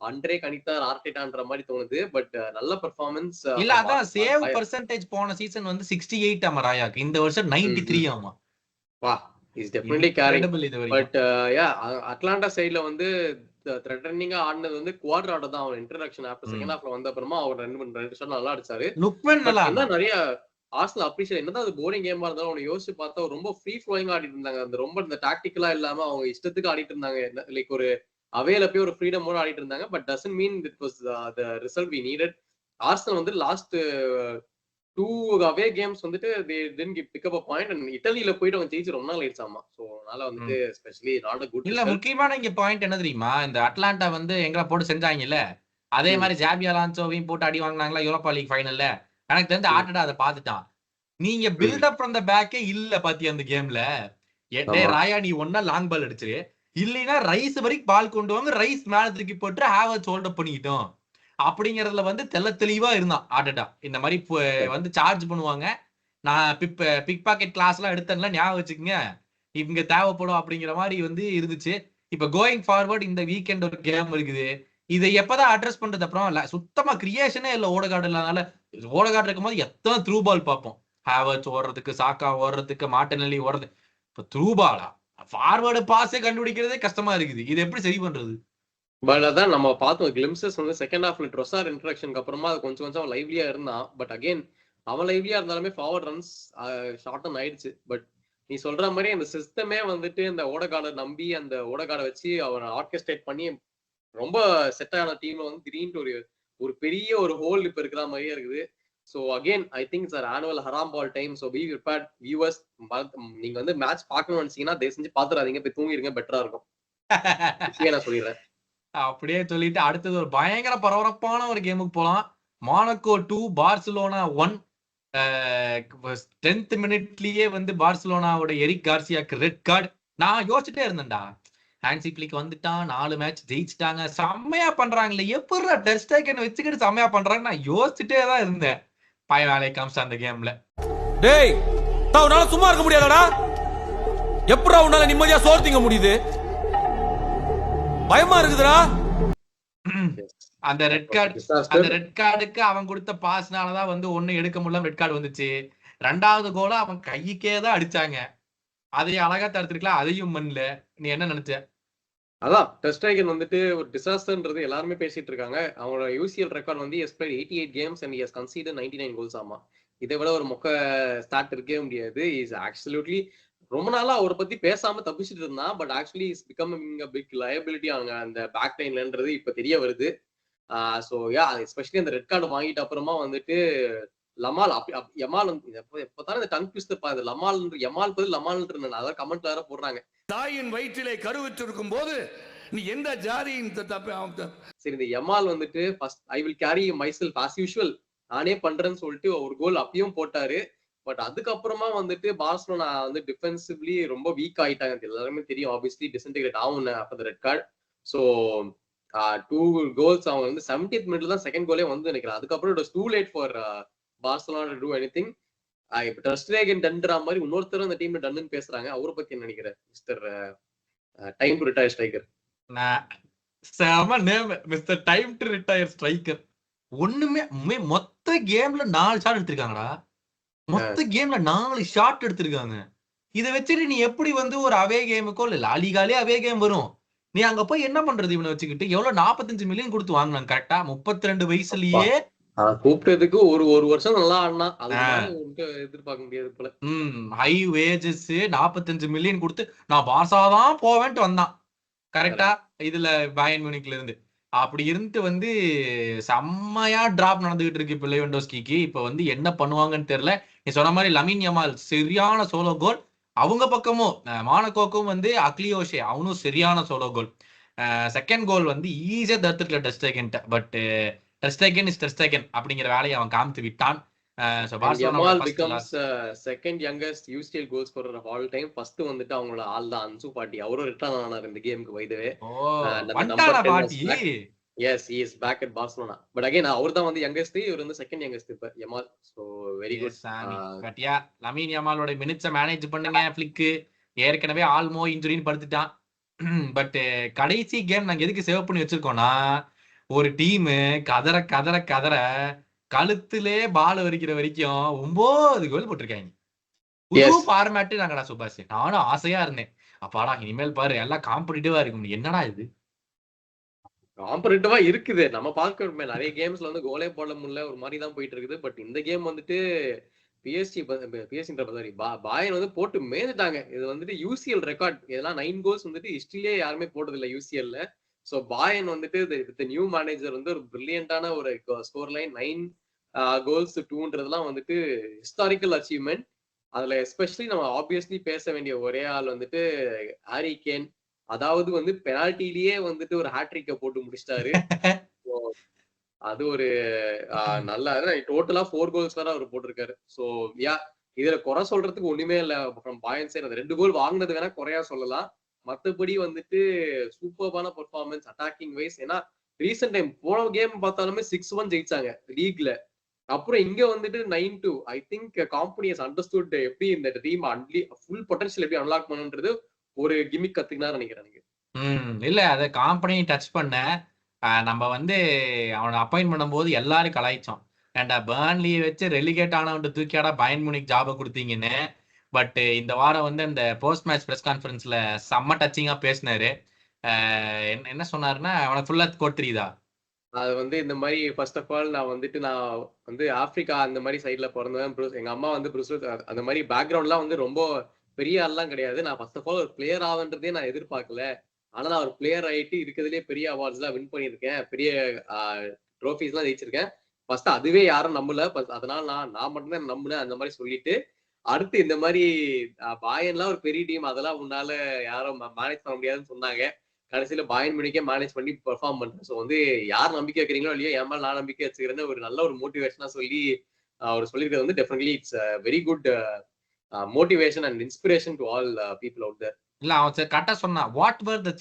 அண்ட்ரே கனிதா ஆர்டேட்டான்ற மாதிரி தோணுது. பட் நல்ல பெர்ஃபார்மன்ஸ் இல்ல. அதான் சேவ் பெர்சன்டேஜ் போன சீசன் வந்து 68 ஆமா ராயாக்கு, இந்த வருஷம் 93 ஆமா. வா is definitely carrying. But yeah Atalanta சைடுல வந்து த்ரெட்டனிங்கா ஆடினது வந்து குவாட்ராடோ தான். அவன் இன்ட்ரோடக்ஷன் ஆஃப்டர் செகண்ட் ஹாஃப்ல வந்த அப்புறமா அவர் ரெண்டு ஷாட் நல்லா அடிச்சாரு. என்ன நிறைய ஆர்சனல் அப்ரிஷியேட், என்னதான் அது போரிங் கேமா இருந்தாலும் அவனை யோசிச்சு பார்த்தா ரொம்ப ஃப்ரீ ஃப்ளோயிங் ஆடிட்டு இருந்தாங்க. அந்த ரொம்ப இந்த டாக்டிக்கலா இல்லாம அவங்க இஷ்டத்துக்கு ஆடிட்டு இருந்தாங்க. லைக் ஒரு அவேல போய் ஒரு ஃப்ரீடமோட ஆடிட்டு இருந்தாங்க. But doesn't mean it was the result we needed. Arsenal வந்து லாஸ்ட் 2 அவே கேம்ஸ் வந்துட்டு they didn't pick up a point and இத்தாலியில போயிட்டு அவன் ஜெயிச்சு ரொம்ப நாள் ஆயிடுச்சாமா. சோ அதனால வந்துட்டு ஸ்பெஷலி நாட் a good. இல்ல முக்கியமான இங்க பாயிண்ட் என்ன தெரியுமா, இந்த அட்லாண்டா வந்து எங்களை போட்டு செஞ்சாங்கல்ல, அதே மாதிரி ஜாபி அலான்சோவையும் போட்டு அடி வாங்கினாங்களா யூரோப்பா லீக் ஃபைனல்ல. எனக்கு தெரிஞ்சு ஆர்டடா அதை பார்த்துட்டான். நீங்க பில்டப் ஃப்ரம் த பேக்கே இல்ல பாத்தியா அந்த கேம்ல. ராயா நீ ஒன்னா லாங் பால் அடிச்சிரு, இல்லைன்னா ரைஸ் வரைக்கும் பால் கொண்டு வாங்க, ரைஸ் மேல தூக்கி போட்டு ஹேவர்ட்ஸ் ஹோல்ட் அப் பண்ணிக்கிட்டோம் அப்படிங்கறதுல வந்து தெளிவா இருந்தான் ஆர்டடா. இந்த மாதிரி வந்து சார்ஜ் பண்ணுவாங்க, நான் பிக் பாக்கெட் கிளாஸ் எல்லாம் எடுத்தேன்ல ஞாபகம் வச்சுக்கோங்க, இவங்க தேவைப்படும் அப்படிங்கிற மாதிரி வந்து இருந்துச்சு. இப்ப கோயிங் ஃபார்வர்ட் இந்த வீக்கெண்ட் ஒரு கேம் இருக்குது, இதை எப்பதான் அட்ரஸ் பண்றது? அப்புறம் சுத்தமா கிரியேஷனே இல்ல ஓடகார்டு இல்லாதனால. ஓடகார்டு இருக்கும் போது எத்தனை த்ரூ பால் பார்ப்போம், ஹேவர்ட்ஸ் ஓடுறதுக்கு, சாக்கா ஓடுறதுக்கு, மார்டினெல்லி ஓடுறது. இப்ப த்ரூ பாலா ஃபார்வர்டு பாஸே கண்டுபிடிக்கிறதே கஷ்டமா இருக்குது. இது எப்படி சரி பண்றது? பட் அதான் நம்ம பார்த்தோம் கிளிம்சஸ் வந்து செகண்ட் ஹாஃப்ல ட்ரொசார் இன்ட்ரடக்ஷனுக்கு அப்புறமா அது கொஞ்சம் லைவ்லியா இருந்தான். பட் அகைன் அவன் லைவ்லியா இருந்தாலுமே ஃபார்வர்ட் ரன்ஸ் ஷார்ட் ஆயிடுச்சு. பட் நீ சொல்ற மாதிரி அந்த சிஸ்டமே வந்துட்டு இந்த ஓடகார்டை நம்பி அந்த ஓடகார்டை வச்சு அவனை ஆர்கெஸ்ட்ரேட் பண்ணி ரொம்ப செட் ஆன டீம்ல வந்து திடீர்னு ஒரு பெரிய ஒரு ஹோல் இப்ப இருக்கிற மாதிரியே இருக்குது. So again I think it's our annual haram ball time. So be prepared viewers. நீங்க வந்து மேட்ச் பார்க்கணும்னு நினைச்சீங்கன்னா தயவு செஞ்சு பாத்துறாதீங்க, போய் தூங்கிடுங்க, பெட்டரா இருக்கும். நான் சொல்லிடுறேன். அப்படியே சொல்லிட்டு அடுத்தது ஒரு பயங்கர பரபரப்பான ஒரு கேமுக்கு போலாம். மானக்கோ 2 பார்சிலோனா 1. 10th மினிட்லயே வந்து பார்சிலோனாவோட எரிக் கார்சியாக்கு ரெட் கார்டு. நான் யோசிச்சுட்டே இருந்தேன்டா, ஹான்சி பிளிக் வந்துட்டான், 4 மேட்ச் ஜெயிச்சிட்டாங்க, செம்மையா பண்றாங்களே, எப்படிடா டெர் ஸ்டெகன் வச்சுக்கிட்டு செம்மையா பண்றாங்க நான் யோசிச்சுட்டே தான் இருந்தேன். பய வேலை காமிச்சா அந்த கேம்ல. டேய் உன்னால சும்மா இருக்க முடியாதடா, எப்படா உன்னால நிம்மதியா சோறு திங்க முடியுது, பயமா இருக்குதுடா. அந்த ரெட் கார்டுக்கு அவன் கொடுத்த பாஸ்னாலதான் வந்து ஒண்ணு எடுக்க முடியல, ரெட் கார்டு வந்துச்சு. 2வது கோல அவன் கைக்கே தான் அடிச்சாங்க, அதையும் அழகா தடுத்துருக்கலாம், அதையும் பண்ணல. நீ என்ன நினைச்ச? அதான் டெர் ஸ்டெகன் வந்துட்டு ஒரு டிசாஸ்டர்ன்றது எல்லாருமே பேசிட்டு இருக்காங்க. அவங்களோட யூசிஎல் ரெக்கார்ட் வந்து he has played 88 games and he has conceded 99 goals. ஆமா, இதை விட ஒரு மொக்க ஸ்டார்ட் இருக்கவே முடியாது. இஸ் ஆக்சுவலி ரொம்ப நாளா அவரை பத்தி பேசாம தப்பிச்சுட்டு இருந்தான், but actually is becoming a big liability அவங்க அந்த பேக் லைன்லன்றது இப்ப தெரிய வருது. ஸோ யா, எஸ்பெஷலி அந்த ரெட் கார்டு வாங்கிட்ட அப்புறமா வந்துட்டு லமால் யமால் வந்து எப்பதானே இந்த டங் ட்விஸ்டர் பாது லமால் யமால் பதில் லமால் இருந்தேன், அதான் கமெண்ட்ல வேற போடுறாங்க. தாயின் வயிற்றிலே கருவுற்றிருக்கும் போது நீ எந்த ஜாதியின் சரி, இந்த யமால் வந்துட்டு first I will carry myself as usual நானே பண்றேன்னு சொல்லிட்டு ஒரு கோல் அப்பயும் போட்டாரு. பட் அதுக்கப்புறமா வந்துட்டு பார்சிலோனா வந்து டிஃபென்சிவ்லி ரொம்ப வீக் ஆயிட்டாங்க, எல்லாருமே தெரியும். ஆப்வியஸ்லி டிஸ்இன்டெகிரேட் ஆகும் அப்ப ரெட் கார்டு. ஸோ 2 goals அவங்க வந்து 70th மினிட்ல தான் செகண்ட் கோலே வந்து நினைக்கிறேன். அதுக்கப்புறம் it was too late for Barcelona to to anything. இப்ப டெர் ஸ்டெகன் டன்றா மாதிரி இன்னொருத்தரும் அந்த டீம்ல டன்னு பேசுறாங்க. அவரை பத்தி என்ன நினைக்கிறேன் mister time to retire striker? செம name, mister time to retire striker. ஒண்ணுமே மொத்த கேம்ல 4 ஷாட் எடுத்திருக்காங்கடா, மொத்த கேம்ல 4 ஷாட் எடுத்திருக்காங்க. இதை வச்சுட்டு நீ எப்படி வந்து ஒரு அவே கேமுக்கோ இல்ல லாலிகாலே அவே கேம் வரும், நீ அங்க போய் என்ன பண்றது? இவனை வச்சுக்கிட்டு எவ்வளவு 45 மில்லியன் கொடுத்து வாங்கினாங்க கரெக்டா, 32 வயசுலயே கூப்பிட்டதுக்கு ஒரு வருஷம் நல்லா ஆடினா, எதிர்பார்க்க முடியாது போல. ஹை வேஜஸ் 45 மில்லியன் கொடுத்து நான் பார்சாதான் போவேன்ட்டு வந்தான் கரெக்டா, இதுல பாயர்ன் மியூனிக்ல இருந்து. அப்படி இருந்து வந்து செம்மையா டிராப் நடந்துகிட்டு இருக்கு இப்ப லேவண்டோஸ்கிக்கு. இப்ப வந்து என்ன பண்ணுவாங்கன்னு தெரியல. நீ சொன்ன மாதிரி லமின் யமால் சரியான சோலோ கோல், அவங்க பக்கமும் மானகோக்கும் வந்து அக்லியோஷே அவனும் சரியான சோலோ கோல். செகண்ட் கோல் வந்து ஈஸியா தடுத்துக்கல Ter Stegen, but Ter Stegen is Ter Stegen அப்படிங்கிற வேலையை அவன் காமித்து விட்டான். Yamal becomes second youngest UCL goal scorer of all time. First வந்துட்டு அவங்களோட ஆள் தான் அன்சு பாட்டி, அவரும் ரிட்டர்ன் ஆனார் இந்த கேமுக்கு. By the way yes, he is back at Barcelona, but again அவர்தான் வந்து youngest, இவர் வந்து second youngest இப்ப Yamal. so very good. But yeah, Lamine யமாலோட மினிட்ஸை மேனேஜ் பண்ணுங்க ஃபிளிக். ஏற்கனவே ஆல்மோ இன்ஜுரின்னு படுத்துட்டான். பட் கடைசி கேம் நாங்க எதுக்கு சேவ் பண்ணி வச்சிருக்கோம்னா, ஒரு டீம் கதற கதற கதற கழுத்திலே பால் வரிக்கிற வரைக்கும் 9 கோல் போட்டிருக்காங்க. புது ஃபார்மேட்டு நாங்கடா சுபாஷ். நானும் ஆசையா இருந்தேன், அப்பாடா இனிமேல் பாரு எல்லாம் காம்படிட்டிவா இருக்கும். என்னடா இது காம்படிட்டிவா இருக்குது, நம்ம பார்க்கணுமே. நிறைய கேம்ஸ்ல வந்து கோலே போட முடியல, ஒரு மாதிரி தான் போயிட்டு இருக்குது. பட் இந்த கேம் வந்துட்டு பிஎஸ்சி பாயர்ன் வந்து போட்டு மேய்ந்துட்டாங்க. இது வந்துட்டு யூசிஎல் ரெக்கார்ட், இதெல்லாம் 9 கோல்ஸ் வந்துட்டு ஹிஸ்டரியிலே யாருமே போட்டதில்லை யூசிஎல்ல. ஸோ பாயர்ன் வந்துட்டு வித் நியூ மேனேஜர் வந்து ஒரு பிரில்லியண்டான ஒரு ஸ்கோர் லைன் 9 goals to 2ன்றதுலாம் வந்துட்டு ஹிஸ்டாரிக்கல் அச்சீவ்மெண்ட். அதுல எஸ்பெஷலி நம்ம ஆப்வியஸ்லி பேச வேண்டிய ஒரே ஆள் வந்துட்டு ஹாரி கேன். அதாவது வந்து பெனால்டிலேயே வந்துட்டு ஒரு ஹேட்ரிக்க போட்டு முடிச்சிட்டாரு. அது ஒரு நல்ல டோட்டலா 4 goals வேற அவர் போட்டிருக்காரு. ஸோ யா, இதுல குறை சொல்றதுக்கு ஒண்ணுமே இல்லை ஃப்ரம் பாயர்ன் சைடு. அந்த 2 கோல் வாங்கினது வேணா குறையா சொல்லலாம், மற்றபடி வந்துட்டு சூப்பர்பான பெர்ஃபார்மன்ஸ் அட்டாக்கிங் வைஸ். ஏன்னா ரீசெண்ட் டைம் போன கேம் பார்த்தாலுமே 6-1 ஜெயிச்சாங்க லீக்ல. அப்புறம் இங்க வந்துட்டு 9-2. I think company has understood எப்படி இந்த டீம் ஃபுல் பொட்டன்ஷியல் எப்படி அன்லாக் பண்ணுன்றது ஒரு கிமிக் கத்துக்கினாரு நினைக்கிறேன். இல்ல அதை கம்பெனி டச் பண்ண நம்ம வந்து அவனை அப்பாயிண்ட் பண்ணும்போது எல்லாரும் கலாய்ச்சோம், ஏன்டா பர்ன்லியை வச்சு ரெலிகேட் ஆனவன் தூக்கியாடா பாயர்ன் மியூனிக் ஜாபை கொடுத்தீங்கன்னு. பட் இந்த வாரம் வந்து அந்த போஸ்ட் மேட்ச் பிரஸ் கான்ஃபரன்ஸ்ல செம்ம டச்சிங்கா பேசினாரு. என்ன சொன்னாருன்னா, அவனுக்கு ஃபுல்லா கோட் தெரியுதா? அது வந்து இந்த மாதிரி ஃபர்ஸ்ட் ஆஃப் ஆல் நான் வந்து ஆப்பிரிக்கா அந்த மாதிரி சைட்ல பிறந்தேன். எங்க அம்மா வந்து அந்த மாதிரி பேக்ரவுண்ட்லாம் வந்து ரொம்ப பெரிய ஆள்லாம் கிடையாது. நான் ஃபர்ஸ்ட் ஆஃப் ஆல் ஒரு பிளேயர் ஆகுன்றதே நான் எதிர்பார்க்கல. ஆனா நான் ஒரு பிளேயர் ஆயிட்டு இருக்கிறதுலே பெரிய அவார்ட்ஸ் எல்லாம் வின் பண்ணியிருக்கேன், பெரிய ட்ரோஃபிஸ் எல்லாம் ஜெயிச்சிருக்கேன். ஃபர்ஸ்ட் அதுவே யாரும் நம்பல, அதனால நான் மட்டும்தான் நம்பினேன் அந்த மாதிரி சொல்லிட்டு. அடுத்து இந்த மாதிரி பாயர்ன்லாம் ஒரு பெரிய டீம், அதெல்லாம் உன்னால யாரும் மேனேஜ் பண்ண முடியாதுன்னு சொன்னாங்க. கடைசியில பாயர்ன் மியூனிக்கே மேனேஜ் பண்ணி பெர்ஃபார்ம் பண்றேன். ஸோ வந்து யார் நம்பிக்கை வைக்கிறீங்களோ இல்லையோ, என் மேல நான் நம்பிக்கை வச்சுக்கிறேன்னு ஒரு நல்ல ஒரு மோட்டிவேஷனா சொல்லி அவர் சொல்லியிருக்கிறது வந்து definitely it's very good motivation and inspiration to all people out there. இல்ல அவன் கரெக்டா சொன்னான், வாட் வர் த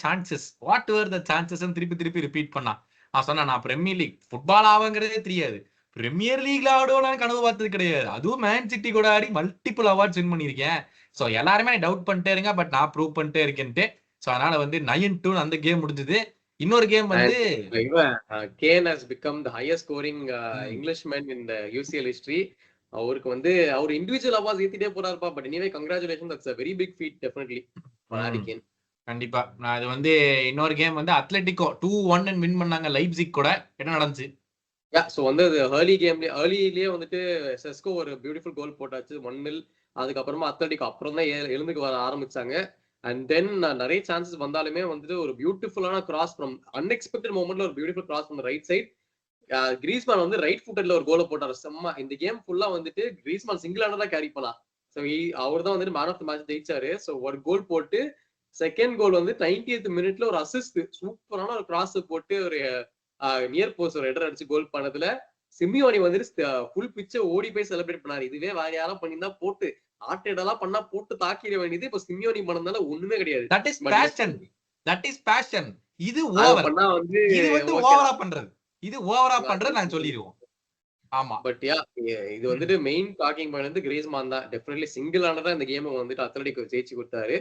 சான்சஸ் திருப்பி ரிப்பீட் பண்ணான். அவன் சொன்னா, நான் பிரீமியர் லீக் ஃபுட்பால் ஆவங்கிறதே தெரியாது, பிரீமியர் லீக்ல ஆடுவோம் கனவு பார்த்தது கிடையாது, அதுவும் மேன் சிட்டி கூட ஆடி மல்டிபிள் அவார்ட்ஸ் வின் பண்ணிருக்கேன். சோ எல்லாருமே டவுட் பண்ணிட்டே இருங்க, பட் நான் ப்ரூவ் பண்ணிட்டே இருக்கேன்ட்டு. சோ அதனால வந்து 9-2 அந்த கேம் முடிஞ்சது. இன்னொரு கேம் வந்து Kane has become the highest scoring Englishman in the UCL history. அவருக்கு வந்து அவர் இண்டிவிஜுவல் அவார்ட்ஸ் ஏத்திட்டே போறாருப்பா. But anyway congratulation, that's a very big feat definitely for Harry Kane. கண்டிப்பா. அது வந்து இன்னொரு கேம் வந்து அத்லெட்டிகோ 2-1 வின் பண்ணாங்க லைப்சிக் கூட. என்ன நடந்துச்சு? சோ வந்து ஏர்லிலேயே வந்துட்டு செஸ்கோ ஒரு பியூட்டிஃபுல் கோல் போட்டாச்சு 1-0. அதுக்கப்புறமா அத்லெட்டிகோ அப்புறம் தான் எழுந்துக்கு வர ஆரம்பிச்சாங்க. அண்ட் தென் நிறைய சான்சஸ் வந்தாலுமே வந்துட்டு ஒரு பியூட்டிஃபுல்லான கிராஸ் ஃப்ரம் அன்எக்ஸ்பெக்டட் மொமெண்ட்ல ஒரு beautiful cross from right side. Griezmann வந்து ரைட் ஃபுட்டர்ல ஒரு கோலை போட்டாரு. செம்ம. இந்த கேம் ஃபுல்லா வந்துட்டு கிரீஸ்மேன் சிங்கிள் ஹேண்டரா கேரி பண்ணா. சோ அவர் தான் வந்துட்டு மேன் ஆஃப் தி மேட்ச் ஜெயிச்சாரு. சோ ஒரு கோல் போட்டு செகண்ட் கோல் வந்து 90th மினிட்ல ஒரு அசிஸ்ட், சூப்பரான ஒரு கிராஸ் போட்டு ஒரு நியர் போஸ்ட் ஒரு ஹெடர் அடிச்சு கோல் பண்ணதுல சிமியோனி வந்துட்டு ஃபுல் பிச்சை ஓடி போய் செலிப்ரேட் பண்ணாரு. இதுவே வேற யாரும் பண்ணியிருந்தா போட்டு ஆட்டெல்லாம் பண்ணா போட்டு தாக்கிட வேண்டியது. இப்ப சிமியோனி பண்ணதால ஒண்ணுமே கிடையாது. That is passion. இது ஓவர் பண்ணா வந்து இது வந்து ஓவரா பண்றது நான் சொல்லிடுவோம். ஆமா. பட் இது வந்துட்டு மெயின் டாக்கிங் பாயிண்ட் வந்து கிரீஸ்மான் தான். டெஃபினெட்லி சிங்கிள் ஆனதா இந்த கேம் வந்துட்டு அத்லெட்டிகோ ஜெயிச்சு கொடுத்தாரு.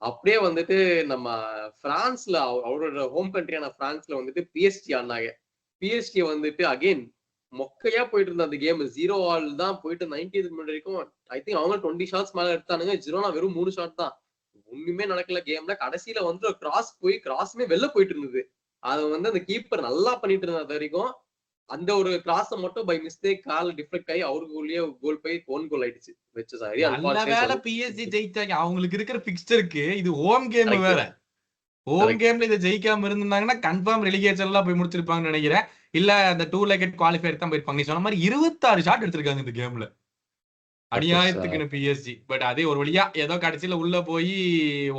அப்படியே வந்துட்டு நம்ம பிரான்ஸ்ல அவரோட ஹோம் கண்ட்ரியான பிரான்ஸ்ல வந்துட்டு PSG ஆனாங்க. PSG வந்துட்டு அகைன் மொக்கையா போயிட்டு இருந்த அந்த கேம் 0-all தான் போயிட்டு 90th மினிட் வரைக்கும். ஐ திங்க் அவங்க 20 ஷாட்ஸ் மேல எடுத்தானுங்க. ஜிரோனா வெறும் 3 ஷாட் தான். ஒண்ணுமே நடக்கல கேம்ல. கடைசியில வந்து ஒரு கிராஸுமே வெளில போயிட்டு இருந்தது. அது வந்து அந்த கீப்பர் நல்லா பண்ணிட்டு இருந்தது வரைக்கும். அந்த ஒரு கிராஸ மட்டும் பை மிஸ்டேக் கால் டிஃப்ளெக்ட் ஆகி அவருக்குள்ளேயே கோல் போய் 1 கோல் ஆயிடுச்சு. நல்ல வேளை PSG ஜெயிச்சாங்க. அவங்களுக்கு இருக்கிற பிக்சருக்கு இது ஹோம் கேம் வேற. ஹோம் கேம்ல இதை ஜெயிக்காம இருந்தாங்கன்னா கன்ஃபார்ம் ரெலிகேஷன்லாம் போய் முடிச்சிருப்பாங்கன்னு நினைக்கிறேன். இல்ல அந்த 2 லெக்கெட் குவாலிஃபயர் தான் போயிருப்பாங்க. நீ சொன்ன மாதிரி 26 ஷாட் எடுத்திருக்காங்க இந்த கேம்ல. அநியாயத்துக்குன்னு PSG. பட் அதே ஒரு வழியா ஏதோ கடைசியில உள்ள போய்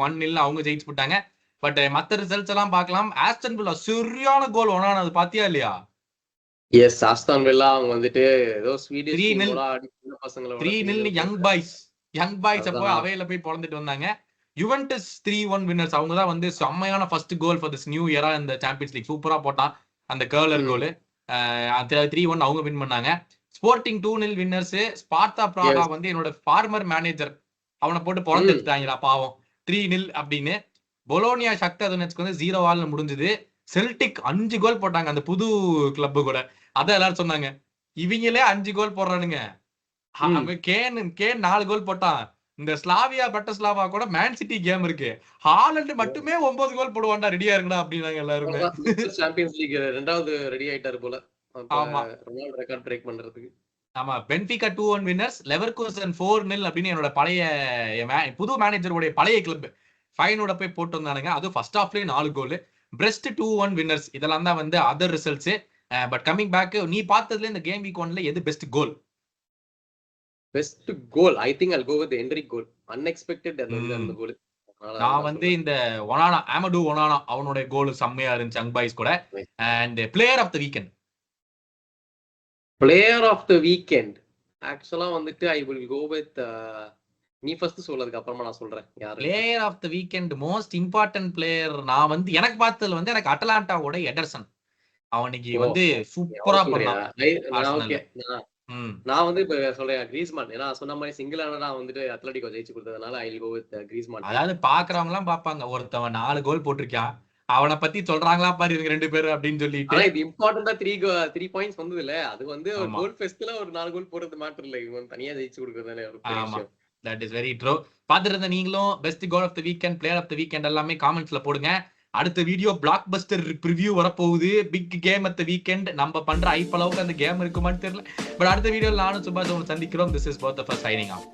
1-0 அவங்க ஜெயிச்சு போட்டாங்க. பட் மத்த ரிசல்ட்ஸ் எல்லாம் பார்க்கலாம். ஆஸ்டன் வில்லா சரியான கோல் ஒன்னானது பாத்தியா இல்லையா? எஸ், ஆஸ்டன் வில்லா அவங்க வந்துட்டு ஏதோ ஸ்வீடிஷ் 3-0 யங் பாய்ஸ் அப்போ அவையில போய் பொளந்துட்டு வந்தாங்க. Juventus 3-1 winners. அவங்க தான் வந்து செம்மையான first goal for this new இயரா இந்த சாம்பியன்ஸ் லீக். சூப்பரா போட்டான் அந்த கர்லர் கோல். 3-1 அவங்க வின் பண்ணாங்க. Sporting 2-0 winners. ஸ்பார்ட்டா பிராகா வந்து என்னோட ஃபார்மர் மேனேஜர் அவனை போட்டு பொளந்து எடுத்துட்டாங்களா பாவம் 3-0 அப்படின்னு. பொலோனியா ஷக்தார் டொனெட்ஸ்க்கு வந்து 0-all முடிஞ்சது. செல்டிக் 5 கோல் போட்டாங்க அந்த புது கிளப் கூட. அதான் எல்லாரும் சொன்னாங்க, இவங்களே 5 கோல் போடுறானுங்க. கேன் 4 கோல் போட்டான். இந்த ஸ்லாவியா பட்டஸ்லாவா கூட மேன் சிட்டி கேம் இருக்கு, ஹாலண்ட் மட்டுமே 9 கோல் போடுவான்டா, ரெடியா இருக்குடா அப்படின்னாங்க எல்லாருமே. சாம்பியன்ஸ் லீக் ரெண்டாவது ரெடி ஆயிட்டாரு போல. ஆமா, ரொனால்டோ ரெக்கார்ட் பிரேக் பண்றதுக்கு. ஆமா, பென்ஃபிகா 2-1 வின்னர்ஸ். லெவர்கூசன் 4-0 அப்படின்னு என்னோட பழைய புது மேனேஜருடைய பழைய கிளப் ஃபைனோட போய் போட்டு வந்தானுங்க. அது ஃபர்ஸ்ட் ஹாஃப்லயே 4 கோல். Brest 2-1 winners. இதெல்லாம் தான் வந்து other results. But coming back, நீ பார்த்ததுல இந்த கேம் வீக் 1ல எது best goal? Best goal I think I'll go with the Endrick goal. Unexpected அந்த கோல். நான் வந்து இந்த ஒனானா, ஆமடு ஒனானா அவனோட கோல் செம்மையா இருந்துச்சு யங் பாய்ஸ் கூட. And player of the weekend. Player of the weekend ஆக்சுவலா வந்துட்டு I will go with நீ ஃபர்ஸ்ட் சொல்லதுக்கு அப்புறமா நான் சொல்றேன் யாரு player of the weekend. Most important player நான் வந்து எனக்கு பார்த்ததுல வந்து எனக்கு அட்டலாண்டாவோட எடர்சன். அவனுக்கு வந்து சூப்பரா பண்ணான். நான் வந்து இப்ப சொல்றேன் கிரீஸ்மான். ஏன்னா சொன்ன மாதிரி சிங்கிள் ஆனடா வந்துட்டு அத்லெட்டிகோ ஜெயிச்சு கொடுத்ததுனால I will go with கிரீஸ்மான். அதாவது பாக்குறவங்க எல்லாம் பாப்பாங்க, ஒருத்தவன் 4 கோல் போட்டிருக்கான், அவனை பத்தி சொல்றாங்களா பாரு இவங்க 2 பேரும் அப்படின்னு சொல்லிட்டு. இது இம்பார்ட்டன்டா 3 பாயிண்ட்ஸ் வந்தது இல்ல, அது வந்து ஒரு கோல் ஃபெஸ்ட்ல ஒரு 4 கோல் போடுறது மேட்டர் இல்ல, இவன் தனியா ஜெயிச்சு கொடுக்கறதுனால ஒரு பெரிய விஷயம். That is very true. பாத்துறத நீங்களும் best goal of the weekend, player of the weekend எல்லாமே காமெண்ட்ஸ்ல போடுங்க. அடுத்த வீடியோ பிளாக் பஸ்டர் ரிவ்யூ வரப்போகுது. Big game at the weekend. நம்ம பண்ற ஐப் அளவுக்கு அந்த கேம் இருக்குமான்னு தெரியல. பட் அடுத்த வீடியோல நானும் சுபாஷ் சந்திக்கிறோம். This is both of us signing off.